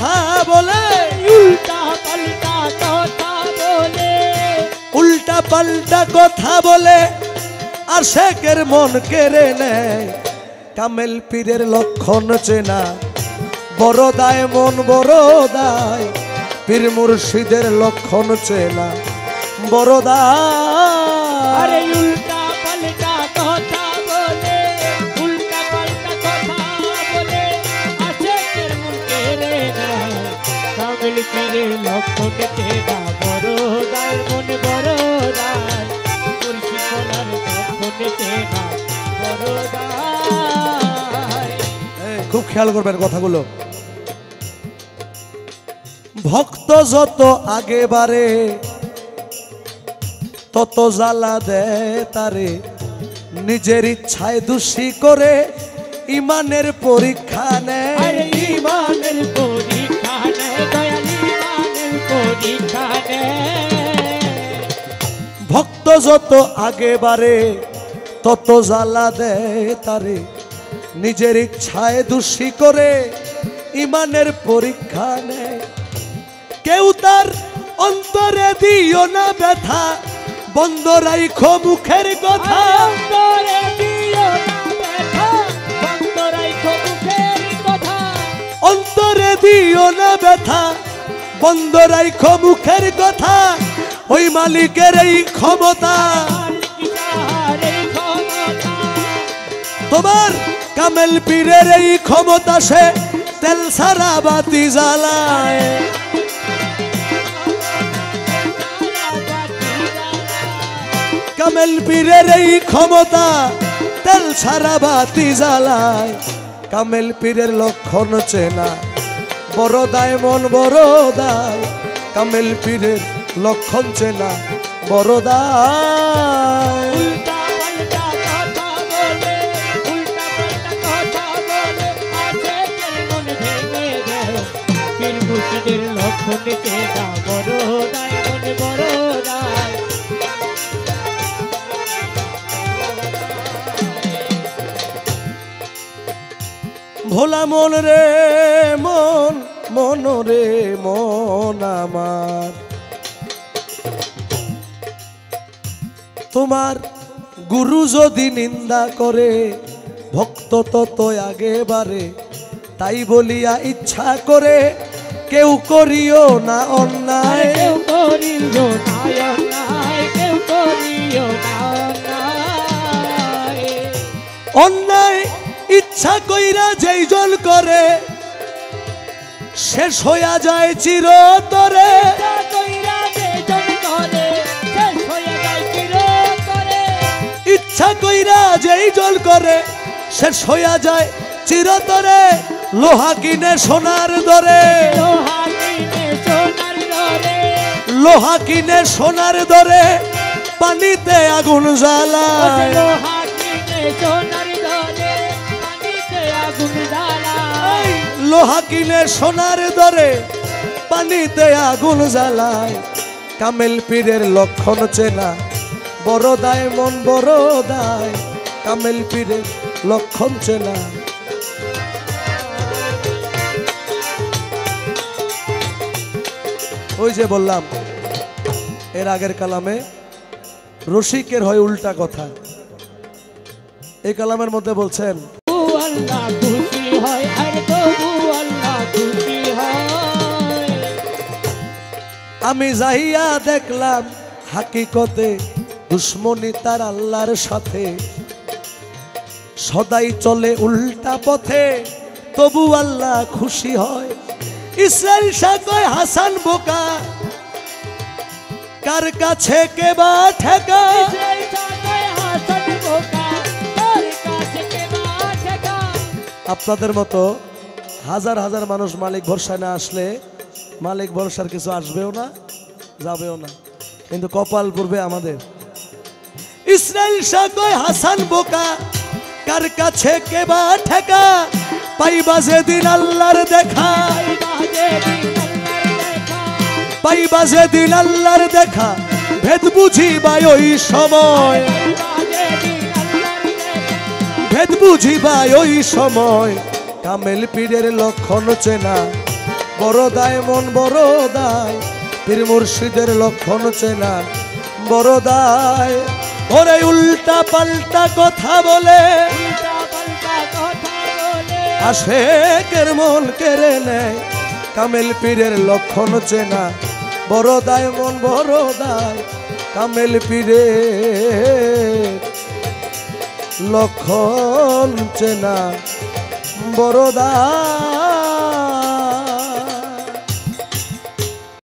কথা বলে, উল্টা পাল্টা কথা বলে, উল্টা পাল্টা কথা বলে আশেকের মন কেড়ে নেয়। কামেল পীরের লক্ষণ চেনা বড় দায়, মন বড় দায়। পীর মুর্শিদের লক্ষণ চেনা বড় দায়। আরে উল্টা পাল্টা কথা বলে, উল্টা পাল্টা কথা বলে আশেকের মন কেড়ে নেয়। কামেল পীরের লক্ষণ চেনা বড় দায়, মন বড় দায়। মুর্শিদ সোনার লক্ষণ চেনা বড় দায়। খুব খেয়াল করবেন কথাগুলো। ভক্ত যত আগে বাড়ে তত জ্বালা দেয় তারে, নিজের ইচ্ছায় দোষী করে ইমানের পরীক্ষা নেয়। আরে ইমানের পরীক্ষা নেয়, দয়াল ইমানের পরীক্ষা নেয়। ভক্ত যত আগে বাড়ে তত জ্বালা দেয় তারে, নিজের ইচ্ছায় দোষী করে ইমানের পরীক্ষা নেয়। কেউ তার অন্তরে দিও না ব্যথা, বন্ধ রাইখো মুখের কথা। অন্তরে দিও না ব্যথা, বন্ধ রাইখো মুখের কথা। অন্তরে দিও না ব্যথা, বন্ধ রাইখো মুখের কথা। ওই মালিকের এই ক্ষমতা, তোমার কামেল পীরের এই ক্ষমতা, সে তেল সারা বাতি জ্বালায়। কামেল পীরের এই ক্ষমতা তেল সারা বাতি জ্বালায়। কামেল পীরের লক্ষণ চেনা বড় দায়, মন বড় দায়। কামেল পীরের লক্ষণ চেনা বড় দায়। উল্টা পাল্টা কথা বলে, উল্টা পাল্টা কথা বলে আশেকের মন ভেঙে দেয়। পীর মুর্শিদের লক্ষণ চেনা বড় দায়, মন বড় দায়। ভোলা মন রে মন, মন রে মন আমার, তোমার গুরু যদি নিন্দা করে ভক্ত তত আগে বাড়ে। তাই বলিয়া ইচ্ছা করে কেউ করিও না অন্যায়। কেউ করিও না অন্যায়, কেউ করিও না অন্যায়। অন্যায় ইচ্ছা কইরা যেই জন করে শেষ হইয়া যায় চিরতরে। ইচ্ছা কইরা যেই জন করে শেষ হইয়া যায় চিরতরে। লোহা কিনে সোনার দরে, লোহা কিনে সোনার দরে পানিতে আগুন জ্বালায়। লোহা কিনে সোনার দরে পানিতে আগুন জ্বালায়। কামেল পীরের লক্ষণ চেনা বড় দায়, মন বড় দায়। কামেল পীরের লক্ষণ চেনা। ওই যে বললাম এর আগের কালামে রসিকের হয় উল্টা কথা। এই কালামের মধ্যে বলছেন আল্লাহ খুশি হয়, আর তবু আল্লাহ খুশি হয়। আমি যাইয়া দেখলাম হাকিকতে দুশ্মনী তার আল্লাহর সাথে। সদাই চলে উল্টা পথে তবু আল্লাহ খুশি হয়। ইসরাইল শাহ কয় হাসান বোকা, কার কাছে কে বা ঠেকা। আপনাদের মতো হাজার হাজার মানুষ মালিক ভরসায় না আসলে মালিক ভরসার কিছু আসবেও না, যাবেও না। কিন্তু কপাল পূর্বে আমাদের। ইসরাইল শাহ কয় হাসান বোকা, কার কাছে কে বা ঠেকা। পাইবা যেদিন আল্লাহর দেখা, পাইবা যেদিন আল্লাহর দেখা। ভেদ বুঝিবা ওই সময়, ভেদ বুঝিবা ওই সময়। কামেল পীরের লক্ষণ চেনা বড় দায় মন বড় দায় পীর মুর্শিদের লক্ষণ চেনা বড় দায় ওরে উল্টা পাল্টা কথা বলে উল্টা পাল্টা কথা বলে আশেকের মন কেড়ে নেয় কামেল পীরের লক্ষণ চেনা বড় দায় মন বড় দায় কামেল পীরের লক্ষণ চেনা বড় দায়